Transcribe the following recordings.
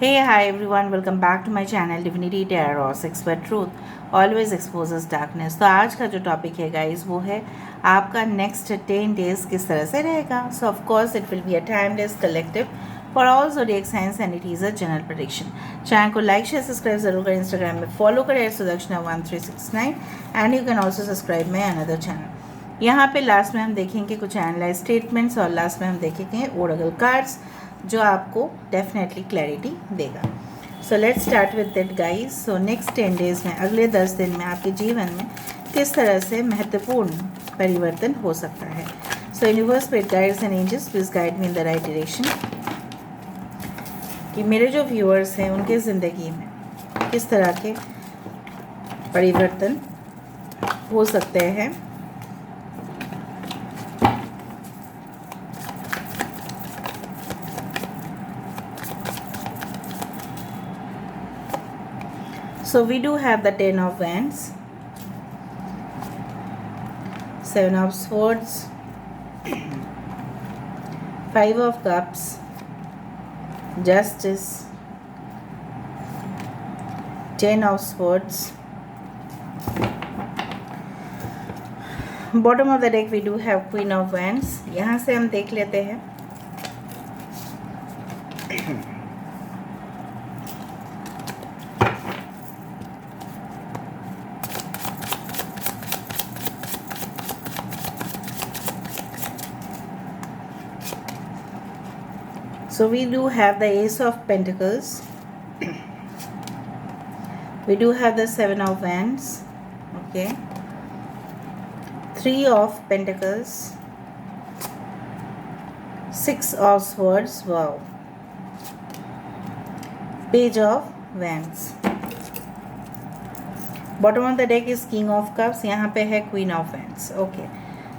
Hey, hi everyone, welcome back to my channel Divinity Tarot, Expert Truth always exposes darkness। तो आज का जो topic है guys वो है आपका नेक्स्ट 10 डेज किस तरह से रहेगा। So of course it will be a timeless collective for all zodiac science and it is a general prediction. Channel को लाइक शेयर सब्सक्राइब जरूर करें, इंस्टाग्राम में फॉलो करें सुदक्षिणा1369 and you can also subscribe my another channel. यहाँ पे last में हम देखेंगे कुछ एनालाइज स्टेटमेंट्स और लास्ट में हम देखेंगे ओरेकल कार्ड्स जो आपको डेफिनेटली क्लैरिटी देगा। So let's start with that guys. So next 10 days में, अगले 10 दिन में आपके जीवन में किस तरह से महत्वपूर्ण परिवर्तन हो सकता है। So universe, spirit guides and angels please guide me in the right direction कि मेरे जो व्यूअर्स हैं उनके ज़िंदगी में किस तरह के परिवर्तन हो सकते हैं। So we do have the 10 of Wands, 7 of Swords, 5 of Cups, Justice, 10 of Swords. Bottom of the deck we do have Queen of Wands। यहाँ से हम देख लेते हैं So we do have the Ace of Pentacles, we do have the 7 of Wands, okay, 3 of Pentacles, 6 of Swords, wow, Page of Wands। Bottom of the deck is King of Cups, यहाँ पे है Queen of Wands, okay।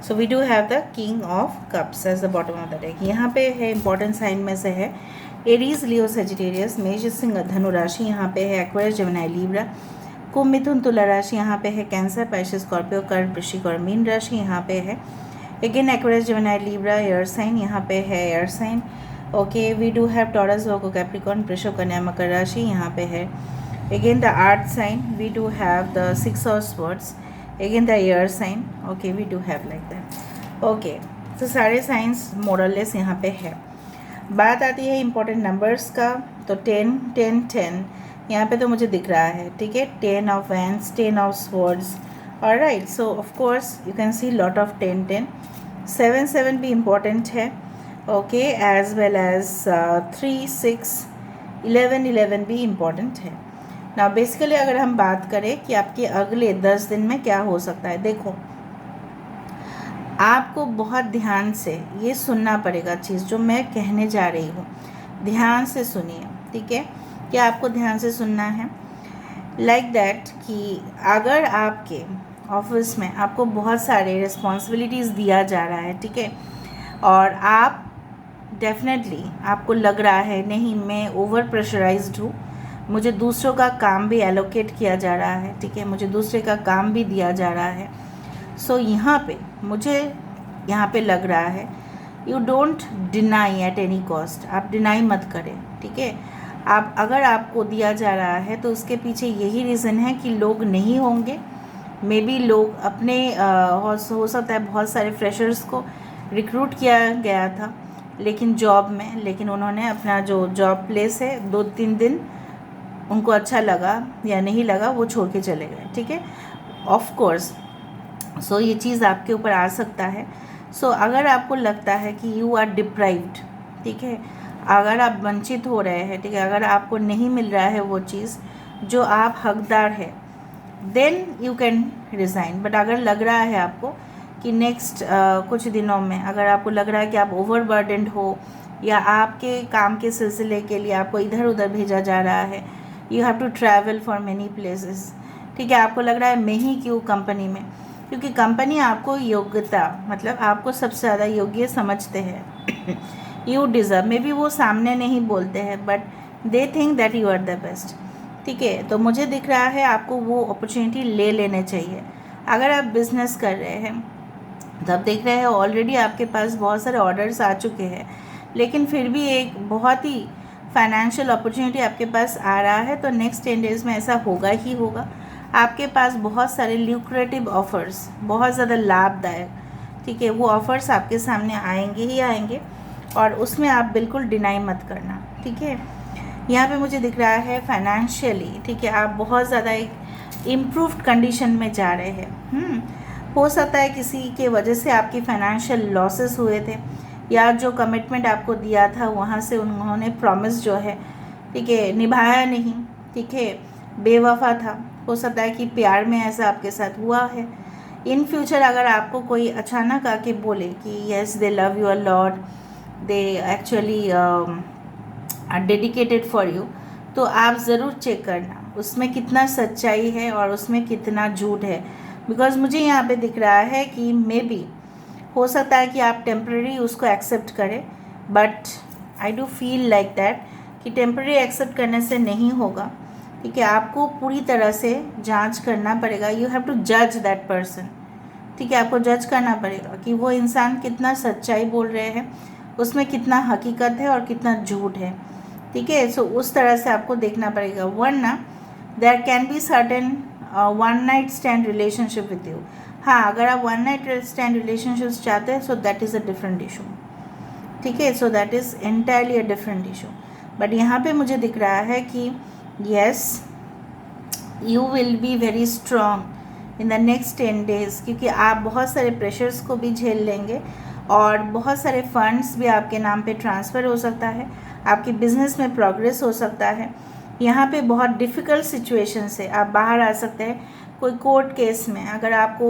So we do have the king of cups as the bottom of the deck. यहाँ पे है important sign में से है Aries, लियो, Sagittarius, मेष, सिंह, धनु राशि। यहाँ पे है एक्वेरियस, जेमिनी, लिब्रा, कुंभ, मिथुन, तुला राशि। यहाँ पे है कैंसर, पाइसेस, स्कॉर्पियो, कर्क, वृश्चिक और मीन राशि। यहाँ पे है again Aquarius, Gemini, Libra, air sign. यहाँ पे है air sign, okay. We do have Taurus, Virgo, Capricorn, वृषभ, कन्या, मकर राशि। यहाँ पे है again the earth sign. We do have the 6 of swords, again the air sign, okay, we do have like that, okay। तो सारे साइंस मोरलेस यहाँ पे है। बात आती है इम्पोर्टेंट नंबर्स का, तो 10 10 10 यहाँ पे तो मुझे दिख रहा है, ठीक है। 10 of wands, 10 of swords, alright. So of course you can see lot of 10 10। 7 7 भी इम्पोर्टेंट है, ओके, एज वेल एज 3 6 11 11 भी इम्पोर्टेंट है। ना बेसिकली अगर हम बात करें कि आपके अगले 10 दिन में क्या हो सकता है, देखो आपको बहुत ध्यान से ये सुनना पड़ेगा चीज़ जो मैं कहने जा रही हूँ। ध्यान से सुनिए, ठीक है। क्या आपको ध्यान से सुनना है लाइक दैट कि अगर आपके ऑफिस में आपको बहुत सारे रिस्पॉन्सिबिलिटीज़ दिया जा रहा है, ठीक है, और आप डेफिनेटली आपको लग रहा है नहीं मैं ओवर प्रेशराइज्ड हूँ, मुझे दूसरों का काम भी एलोकेट किया जा रहा है, ठीक है, मुझे दूसरे का काम भी दिया जा रहा है। सो यहाँ पे मुझे यहाँ पे लग रहा है you don't deny at any cost. आप डिनाई मत करें, ठीक है। आप अगर आपको दिया जा रहा है तो उसके पीछे यही रीज़न है कि लोग नहीं होंगे। मे बी लोग अपने हो सकता है बहुत सारे फ्रेशर्स को रिक्रूट किया गया था लेकिन जॉब में, लेकिन उन्होंने अपना जो जॉब प्लेस है 2-3 दिन उनको अच्छा लगा या नहीं लगा वो छोड़ के चले गए, ठीक है। ऑफ कोर्स सो ये चीज़ आपके ऊपर आ सकता है। सो अगर आपको लगता है कि यू आर डिप्राइव्ड, ठीक है, अगर आप वंचित हो रहे हैं, ठीक है, अगर आपको नहीं मिल रहा है वो चीज़ जो आप हकदार है, then you can resign. But अगर लग रहा है आपको कि नेक्स्ट कुछ दिनों में अगर आपको लग रहा है कि आप ओवरबर्डन्ड हो या आपके काम के सिलसिले के लिए आपको इधर उधर भेजा जा रहा है, you have to travel for many places, ठीक है, आपको लग रहा है मैं ही क्यों कंपनी में, क्योंकि कंपनी आपको योग्यता मतलब आपको सबसे ज़्यादा योग्य समझते हैं। यू डिज़र्व, मे बी वो सामने नहीं बोलते हैं but they think that you are the best, ठीक है। तो मुझे दिख रहा है आपको वो अपॉर्चुनिटी ले लेने चाहिए। अगर आप बिज़नेस कर रहे हैं तब देख रहे हैं ऑलरेडी आपके पास बहुत सारे ऑर्डर्स आ चुके हैं, लेकिन फिर भी एक बहुत ही फाइनेंशियल अपॉर्चुनिटी आपके पास आ रहा है, तो नेक्स्ट 10 डेज़ में ऐसा होगा ही होगा। आपके पास बहुत सारे ल्यूक्रेटिव ऑफ़र्स, बहुत ज़्यादा लाभदायक, ठीक है, वो ऑफ़र्स आपके सामने आएंगे ही आएंगे, और उसमें आप बिल्कुल डिनाई मत करना, ठीक है। यहाँ पे मुझे दिख रहा है फाइनेंशियली, ठीक है, आप बहुत ज़्यादा एक इम्प्रूव्ड कंडीशन में जा रहे हैं। हो सकता है किसी के वजह से आपकी फाइनेंशियल लॉसेस हुए थे, या जो कमिटमेंट आपको दिया था वहाँ से उन्होंने प्रॉमिस जो है, ठीक है, निभाया नहीं, ठीक है, बेवफा था। हो सकता है कि प्यार में ऐसा आपके साथ हुआ है। इन फ्यूचर अगर आपको कोई अचानक आके बोले कि yes they love you a lot, they actually are dedicated for you, तो आप ज़रूर चेक करना उसमें कितना सच्चाई है और उसमें कितना झूठ है। बिकॉज मुझे यहाँ पे दिख रहा है कि मे बी हो सकता है कि आप टेम्प्रेरी उसको एक्सेप्ट करें, but I do feel like that कि टेम्प्रेरी एक्सेप्ट करने से नहीं होगा, ठीक है। आपको पूरी तरह से जांच करना पड़ेगा। यू हैव टू जज दैट पर्सन, ठीक है। आपको जज करना पड़ेगा कि वो इंसान कितना सच्चाई बोल रहे हैं, उसमें कितना हकीकत है और कितना झूठ है, ठीक है। सो उस तरह से आपको देखना पड़ेगा, वरना there can be certain one night stand relationship with you. हाँ, अगर आप वन नाइट स्टैंड रिलेशनशिप चाहते हैं, so that is a different issue, ठीक है। So that is entirely a different issue. But यहाँ पे मुझे दिख रहा है कि yes you will be very strong in the next 10 days, क्योंकि आप बहुत सारे प्रेशर्स को भी झेल लेंगे और बहुत सारे फंड्स भी आपके नाम पे ट्रांसफ़र हो सकता है, आपके बिजनेस में प्रोग्रेस हो सकता है। यहाँ पे बहुत डिफ़िकल्ट सिचुएशन से आप बाहर आ सकते हैं। कोई कोर्ट केस में अगर आपको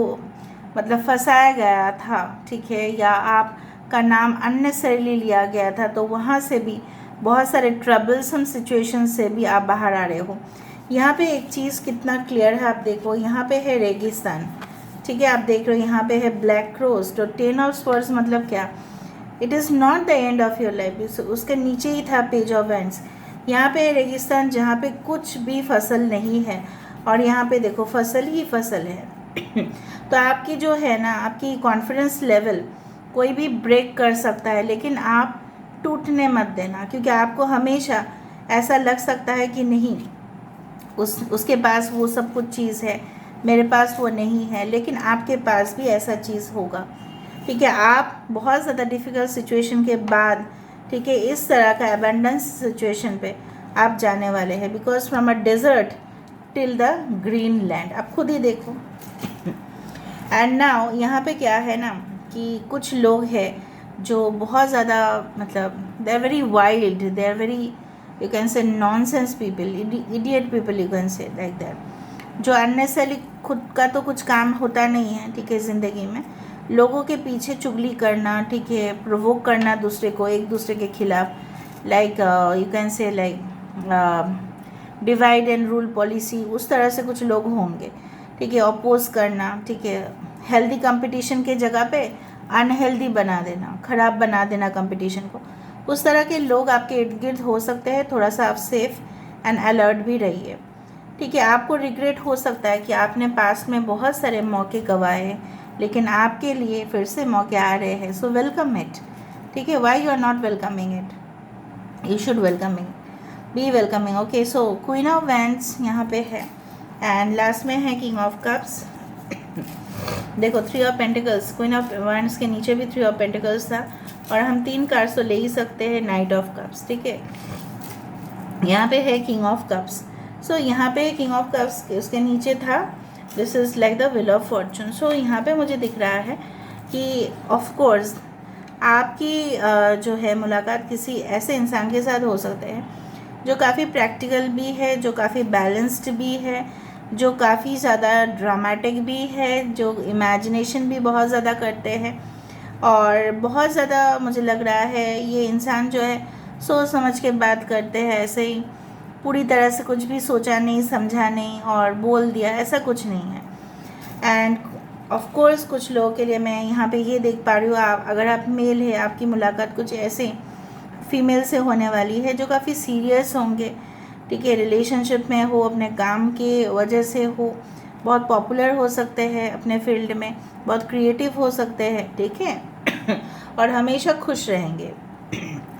मतलब फंसाया गया था, ठीक है, या आपका नाम अननेसेसरीली लिया गया था, तो वहाँ से भी बहुत सारे ट्रबलसम सिचुएशन से भी आप बाहर आ रहे हो। यहाँ पे एक चीज़ कितना क्लियर है, आप देखो, यहाँ पे है रेगिस्तान, ठीक है, आप देख रहे हो, यहाँ पे है ब्लैक रोज। तो 10 ऑफ स्वर्ड्स मतलब क्या, it is not the end of your life. उसके नीचे ही था पेज ऑफ एंड्स। यहाँ पे रेगिस्तान जहाँ पे कुछ भी फसल नहीं है, और यहाँ पे देखो फसल ही फसल है। तो आपकी जो है ना, आपकी कॉन्फिडेंस लेवल कोई भी ब्रेक कर सकता है, लेकिन आप टूटने मत देना, क्योंकि आपको हमेशा ऐसा लग सकता है कि नहीं उसके पास वो सब कुछ चीज़ है, मेरे पास वो नहीं है, लेकिन आपके पास भी ऐसा चीज़ होगा, ठीक है। आप बहुत ज़्यादा डिफ़िकल्ट सिचुएशन के बाद, ठीक है, इस तरह का एबंडेंस सिचुएशन पे आप जाने वाले हैं। Because from a desert till the green land, आप खुद ही देखो। एंड नाउ यहाँ पे क्या है ना कि कुछ लोग हैं जो बहुत ज़्यादा मतलब they are very wild, they are very you can say nonsense people, idiot people, you can say like that, जो अननेसेसरी खुद का तो कुछ काम होता नहीं है, ठीक है, ज़िंदगी में लोगों के पीछे चुगली करना, ठीक है, प्रोवोक करना दूसरे को, एक दूसरे के खिलाफ, like you can say like divide and rule policy, उस तरह से कुछ लोग होंगे, ठीक है, अपोज करना, ठीक है, हेल्दी कंपटीशन के जगह पे अनहेल्दी बना देना, ख़राब बना देना कंपटीशन को, उस तरह के लोग आपके इर्द गिर्द हो सकते हैं। थोड़ा सा आप सेफ एंड अलर्ट भी रहिए, ठीक है। आपको रिग्रेट हो सकता है कि आपने पास्ट में बहुत सारे मौके गंवाए हैं, लेकिन आपके लिए फिर से मौके आ रहे हैं, सो वेलकम इट, ठीक है। Why you are not welcoming it, you should welcoming, be welcoming, okay. So queen of wands यहाँ पे है, एंड लास्ट में है किंग ऑफ कप्स। देखो 3 of pentacles, queen of wands के नीचे भी 3 ऑफ पेंटिकल्स था, और हम 3 कार्ड्स तो ले ही सकते हैं, नाइट ऑफ कप्स, ठीक है। यहाँ पे है किंग ऑफ कप्स। सो यहाँ पे किंग ऑफ कप्स उसके नीचे था this is like the wheel of fortune. So यहाँ पे मुझे दिख रहा है कि ऑफ कोर्स आपकी जो है मुलाकात किसी ऐसे इंसान के साथ हो सकते हैं जो काफ़ी प्रैक्टिकल भी है, जो काफ़ी बैलेंस्ड भी है, जो काफ़ी ज़्यादा ड्रामेटिक भी है, जो इमेजिनेशन भी बहुत ज़्यादा करते हैं, और बहुत ज़्यादा मुझे लग रहा है ये इंसान जो है सोच समझ के बात करते हैं, ऐसे ही पूरी तरह से कुछ भी सोचा नहीं, समझा नहीं और बोल दिया, ऐसा कुछ नहीं है। एंड ऑफ कोर्स कुछ लोगों के लिए मैं यहाँ पे ये देख पा रही हूँ, आप अगर आप मेल है, आपकी मुलाकात कुछ ऐसे फीमेल से होने वाली है जो काफ़ी सीरियस होंगे, ठीक है, रिलेशनशिप में हो, अपने काम के वजह से हो, बहुत पॉपुलर हो सकते हैं अपने फील्ड में, बहुत क्रिएटिव हो सकते हैं, ठीक है, और हमेशा खुश रहेंगे।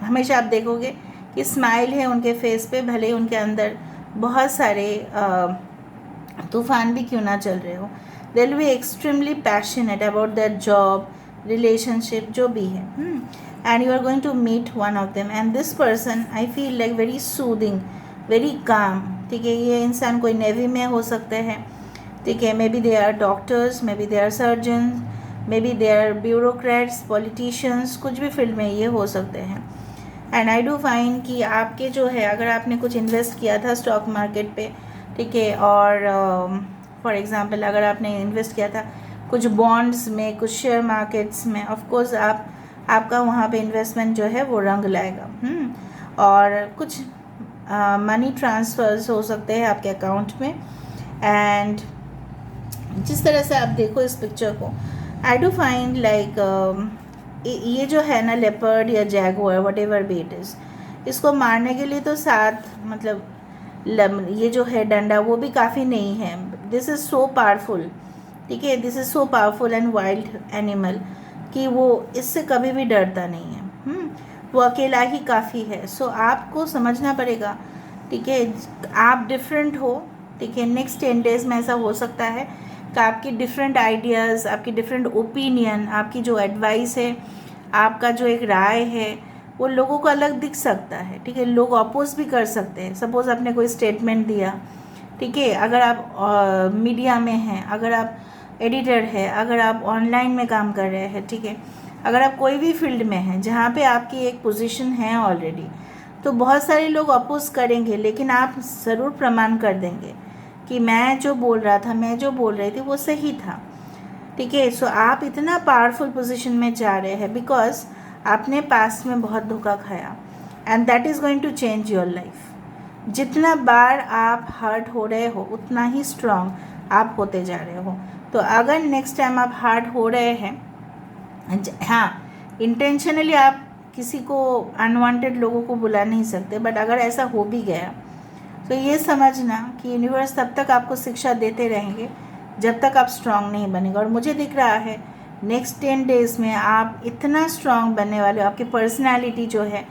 हमेशा आप देखोगे कि स्माइल है उनके फेस पे, भले ही उनके अंदर बहुत सारे तूफान भी क्यों ना चल रहे हो. They will be extremely passionate about that job, relationship, जो भी है. And you are going to meet one of them and this person I feel like very soothing, very calm. ठीक है, ये इंसान कोई नेवी में हो सकते हैं. ठीक है, maybe they are doctors, maybe they are surgeon, maybe they are bureaucrats, politicians, कुछ भी फील्ड में ये हो सकते हैं. एंड आई डू फाइंड कि आपके जो है, अगर आपने कुछ इन्वेस्ट किया था स्टॉक मार्केट पे, ठीक है, और फॉर एग्जांपल अगर आपने इन्वेस्ट किया था कुछ बॉन्ड्स में, कुछ शेयर मार्केट्स में, ऑफ कोर्स आपका वहाँ पे इन्वेस्टमेंट जो है वो रंग लाएगा. और कुछ मनी ट्रांसफ़र्स हो सकते हैं आपके अकाउंट में. एंड जिस तरह से आप देखो इस पिक्चर को, आई डू फाइंड लाइक ये जो है ना लेपर्ड या Jaguar, what ever be it is, इसको मारने के लिए तो साथ मतलब ये जो है डंडा वो भी काफ़ी नहीं है. This is so powerful. ठीक है, this is so powerful and wild animal कि वो इससे कभी भी डरता नहीं है. वो अकेला ही काफ़ी है. सो आपको समझना पड़ेगा. ठीक है, आप डिफरेंट हो. ठीक है, नेक्स्ट 10 days में ऐसा हो सकता है कि आपकी डिफरेंट आइडियाज़, आपकी डिफरेंट ओपिनियन, आपकी जो एडवाइस है, आपका जो एक राय है, वो लोगों को अलग दिख सकता है. ठीक है, लोग अपोज भी कर सकते हैं. सपोज़ आपने कोई स्टेटमेंट दिया, ठीक है, अगर आप मीडिया में हैं, अगर आप एडिटर है, अगर आप ऑनलाइन में काम कर रहे हैं, ठीक है, अगर आप कोई भी फील्ड में हैं जहाँ पे आपकी एक पोजीशन है ऑलरेडी, तो बहुत सारे लोग अपोज करेंगे, लेकिन आप ज़रूर प्रमाण कर देंगे कि मैं जो बोल रहा था, मैं जो बोल रही थी वो सही था. ठीक है, सो आप इतना पावरफुल पोजीशन में जा रहे हैं बिकॉज आपने पास्ट में बहुत धोखा खाया. And that is going to change your life. जितना बार आप हर्ट हो रहे हो उतना ही स्ट्रांग आप होते जा रहे हो. तो अगर नेक्स्ट टाइम आप हर्ट हो रहे हैं, हाँ, इंटेंशनली आप किसी को अनवांटेड लोगों को बुला नहीं सकते, बट अगर ऐसा हो भी गया तो ये समझना कि यूनिवर्स तब तक आपको शिक्षा देते रहेंगे जब तक आप स्ट्रांग नहीं बनेगा. और मुझे दिख रहा है नेक्स्ट 10 days में आप इतना स्ट्रांग बनने वाले हो. आपकी पर्सनालिटी जो है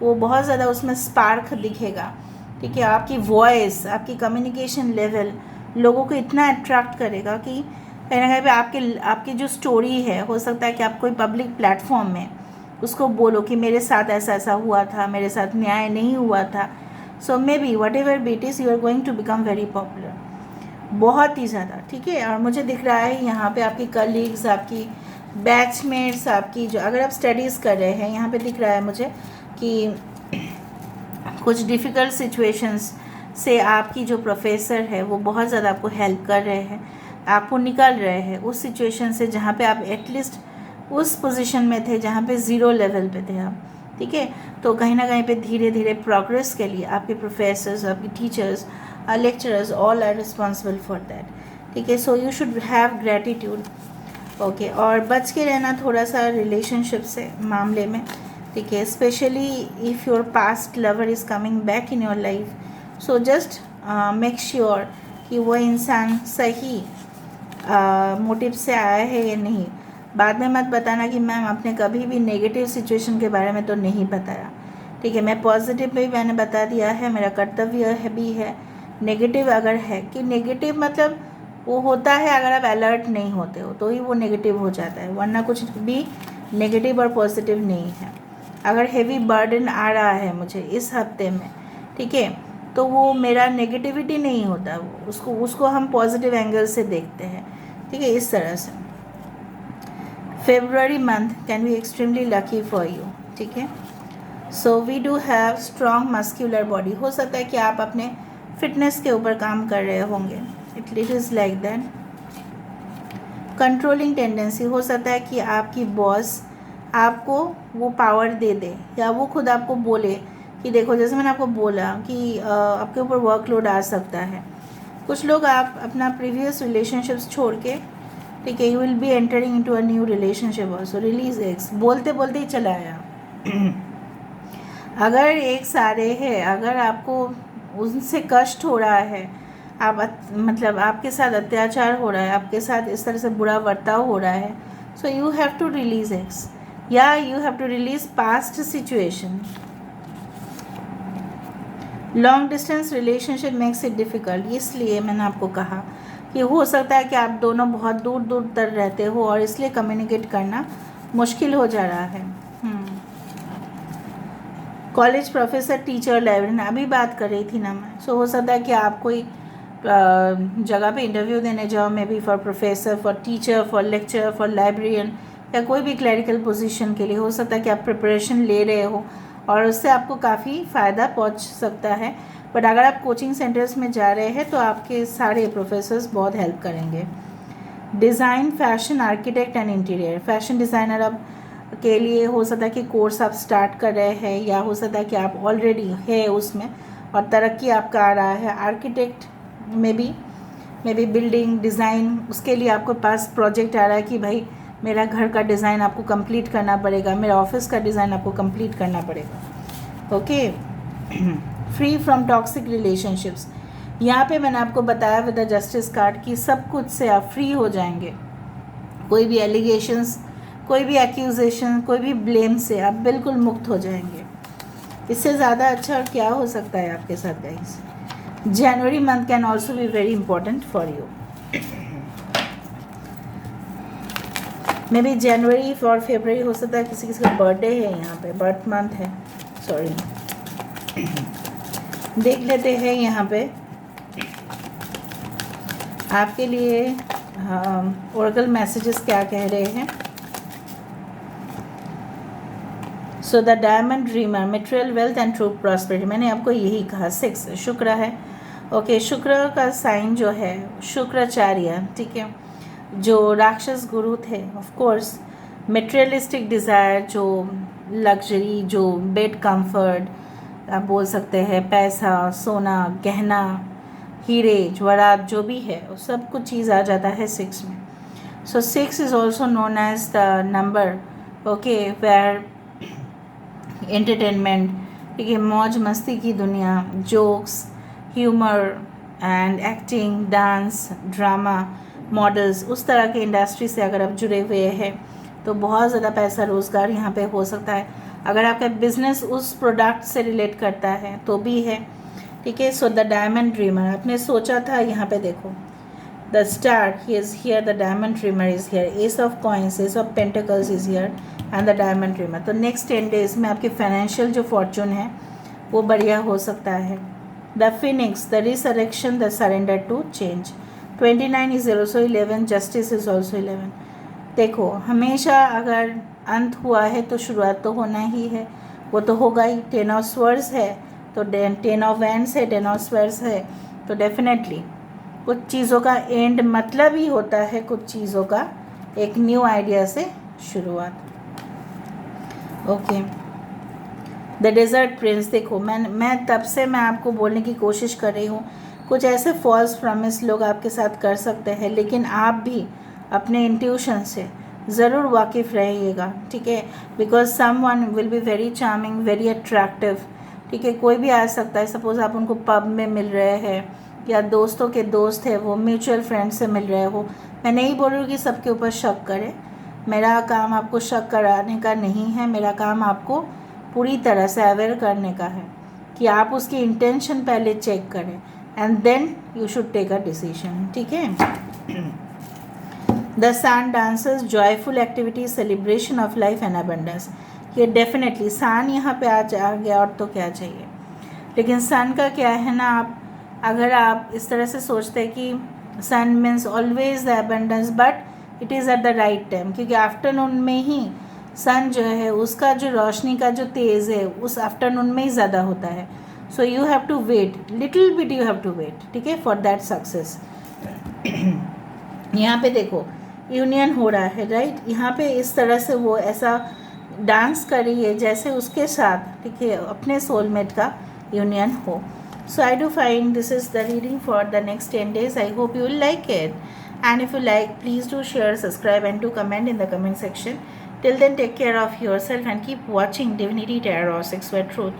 वो बहुत ज़्यादा उसमें स्पार्क दिखेगा. ठीक है, आपकी वॉइस, आपकी कम्युनिकेशन लेवल लोगों को इतना अट्रैक्ट करेगा कि कहीं ना कहीं पे आपकी जो स्टोरी है, हो सकता है कि आप कोई पब्लिक प्लेटफॉर्म में उसको बोलो कि मेरे साथ ऐसा ऐसा हुआ था, मेरे साथ न्याय नहीं हुआ था. So maybe whatever be it is, you are going to become very popular, बहुत ही ज़्यादा. ठीक है, और मुझे दिख रहा है यहाँ पे आपकी कलीग्स, आपकी बैचमेट्स, आपकी जो अगर आप स्टडीज़ कर रहे हैं, यहाँ पे दिख रहा है मुझे कि कुछ डिफ़िकल्ट सिचुएशंस से आपकी जो प्रोफेसर है वो बहुत ज़्यादा आपको हेल्प कर रहे हैं, आपको निकाल रहे हैं उस सिचुएशन से जहाँ पे आप एटलीस्ट उस पोजीशन में थे जहाँ पे ज़ीरो लेवल पे थे आप. ठीक है, तो कहीं ना कहीं पे धीरे धीरे प्रोग्रेस के लिए आपके प्रोफेसर्स, आपके teachers, lecturers, all are responsible for that. ठीक है, so you should have gratitude. Okay, और बच के रहना थोड़ा सा रिलेशनशिप से मामले में. ठीक है, specially if your past lover is coming back in your life, so just make sure कि वो इंसान सही मोटिव से आया है या नहीं. बाद में मत बताना कि मैम आपने कभी भी नेगेटिव सिचुएशन के बारे में तो नहीं बताया. ठीक है, मैं पॉजिटिव भी मैंने बता दिया है, मेरा कर्तव्य है भी है. नेगेटिव अगर है कि नेगेटिव मतलब वो होता है अगर आप अलर्ट नहीं होते हो तो ही वो नेगेटिव हो जाता है, वरना कुछ भी नेगेटिव और पॉजिटिव नहीं है. अगर हेवी बर्डन आ रहा है मुझे इस हफ्ते में, ठीक है, तो वो मेरा नेगेटिविटी नहीं होता, उसको हम पॉजिटिव एंगल से देखते हैं. ठीक है, इस तरह से February month can be extremely lucky for you. ठीक है, so we do have strong muscular body. हो सकता है कि आप अपने फिटनेस के ऊपर काम कर रहे होंगे. It is like that. Controlling tendency, हो सकता है कि आपकी बॉस आपको वो पावर दे दे या वो खुद आपको बोले कि देखो, जैसे मैंने आपको बोला कि आपके ऊपर वर्कलोड आ सकता है. कुछ लोग आप अपना प्रीवियस रिलेशनशिप्स छोड़ के, ठीक है, you will B entering into a new relationship also. Release x बोलते बोलते ही चला आया. अगर एक सारे है, अगर आपको उनसे कष्ट हो रहा है, आप मतलब आपके साथ अत्याचार हो रहा है, आपके साथ इस तरह से बुरा बर्ताव हो रहा है, so you have to release ex या you have to release past situation. Long distance relationship makes it difficult, इसलिए मैंने आपको कहा कि हो सकता है कि आप दोनों बहुत दूर दूर तक रहते हो और इसलिए कम्युनिकेट करना मुश्किल हो जा रहा है। कॉलेज प्रोफेसर, टीचर, लाइब्रेरियन, अभी बात कर रही थी ना मैं। सो हो सकता है कि आप कोई जगह पे इंटरव्यू देने जाओ, may be for professor, for teacher, for lecture, for librarian, या कोई भी क्लरिकल पोजीशन के लिए हो सकता है कि आप प्रिपरेशन ले रहे हो और उससे आपको काफ़ी फ़ायदा पहुंच सकता है। बट अगर आप कोचिंग सेंटर्स में जा रहे हैं तो आपके सारे प्रोफेसर्स बहुत हेल्प करेंगे। Design, fashion, architect and interior, fashion designer अब के लिए हो सकता है कि कोर्स आप स्टार्ट कर रहे हैं, या हो सकता है कि आप ऑलरेडी है उसमें और तरक्की आपका आ रहा है। आर्किटेक्ट में भी बिल्डिंग डिज़ाइन, उसके लिए आपके पास प्रोजेक्ट आ रहा है कि भाई मेरा घर का डिज़ाइन आपको कंप्लीट करना पड़ेगा, मेरा ऑफिस का डिज़ाइन आपको कंप्लीट करना पड़ेगा। Okay. Free from toxic relationships, यहाँ पे मैंने आपको बताया विद द जस्टिस कार्ड कि सब कुछ से आप फ्री हो जाएंगे। कोई भी एलिगेशंस, कोई भी एक्यूजेशन, कोई भी ब्लेम से आप बिल्कुल मुक्त हो जाएंगे। इससे ज़्यादा अच्छा और क्या हो सकता है आपके साथ guys. January month can also be very important for you. Maybe जनवरी और फरवरी हो सकता है किसी किसी का बर्थडे है, यहाँ पे बर्थ मंथ है, सॉरी। देख लेते हैं यहाँ पे आपके लिए ओरेकल मैसेजेस क्या कह रहे हैं। So the diamond dreamer, material wealth and true prosperity, मैंने आपको यही कहा। 6 शुक्र है। ओके, शुक्र का साइन जो है शुक्राचार्य, ठीक है, जो राक्षस गुरु थे। ऑफ कोर्स मटेरियलिस्टिक डिज़ायर, जो लग्जरी, जो बेड कंफर्ट आप बोल सकते हैं, पैसा, सोना, गहना, हीरे जवाहरात, जो भी है वो सब कुछ चीज़ आ जाता है 6 में। So 6 is also known as the number, okay, where entertainment, ठीक है, मौज मस्ती की दुनिया, jokes, humour and acting, dance, drama, models, उस तरह के इंडस्ट्री से अगर आप जुड़े हुए हैं तो बहुत ज़्यादा पैसा रोज़गार यहाँ पे हो सकता है। अगर आपका बिजनेस उस प्रोडक्ट से रिलेट करता है तो भी है, ठीक है। सो द डायमंड ड्रीमर, आपने सोचा था, यहाँ पे देखो the star, he is here, the diamond dreamer is here, S of coins, S of pentacles is here and the diamond dreamer. तो नेक्स्ट 10 डेज में आपके फाइनेंशियल जो फॉर्चून है वो बढ़िया हो सकता है। The phoenix, the resurrection, the surrender to change, 29 is also 11, justice is also 11। देखो, हमेशा अगर अंत हुआ है तो शुरुआत तो होना ही है, वो तो होगा ही। 10 ऑफ स्वर्ड्स है तो 10 ऑफ वैंड्स है, 10 ऑफ स्वर्ड्स है, तो डेफिनेटली कुछ चीज़ों का एंड मतलब ही होता है कुछ चीज़ों का एक न्यू आइडिया से शुरुआत। ओके, द डेजर्ट प्रिंस, देखो मैं तब से मैं आपको बोलने की कोशिश कर रही हूँ, कुछ ऐसे फॉल्स प्रॉमिस लोग आपके साथ कर सकते हैं, लेकिन आप भी अपने इंट्यूशन से ज़रूर वाकिफ़ रहिएगा, ठीक है, because someone will be very charming, very attractive, ठीक है। कोई भी आ सकता है, सपोज़ आप उनको पब में मिल रहे हैं या दोस्तों के दोस्त है वो म्यूचुअल फ्रेंड से मिल रहे हो। मैं नहीं बोल रही हूँ कि सबके ऊपर शक करें, मेरा काम आपको शक कराने का नहीं है, मेरा काम आपको पूरी तरह से अवेयर करने का है कि आप उसकी इंटेंशन पहले चेक करें and then you should take a decision, ठीक है। The sun dances, joyful activity, celebration of life and abundance, ये डेफिनेटली सन यहाँ पे आ गया और तो क्या चाहिए। लेकिन सन का क्या है ना, आप अगर आप इस तरह से सोचते हैं कि sun means always the abundance, but it is at the right time, क्योंकि आफ्टरनून में ही सन जो है उसका जो रोशनी का जो तेज़ है उस आफ्टरनून में ही ज़्यादा होता है। So you have to wait little bit, you have to wait, ठीक है, फॉर दैट सक्सेस। यहाँ पे देखो यूनियन हो रहा है, राइट, यहाँ पे इस तरह से वो ऐसा डांस कर रही है जैसे उसके साथ, ठीक है, अपने सोलमेट का यूनियन हो। So I do find this is the reading for the next 10 days. I hope you will like it. And if you like, please do share, subscribe and do comment in the comment section. Till then, take care of yourself and keep watching Divinity Tarot 6 where truth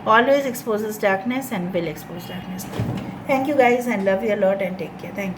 always exposes darkness and will expose darkness. Thank you guys and love you a lot and take care. Thank you.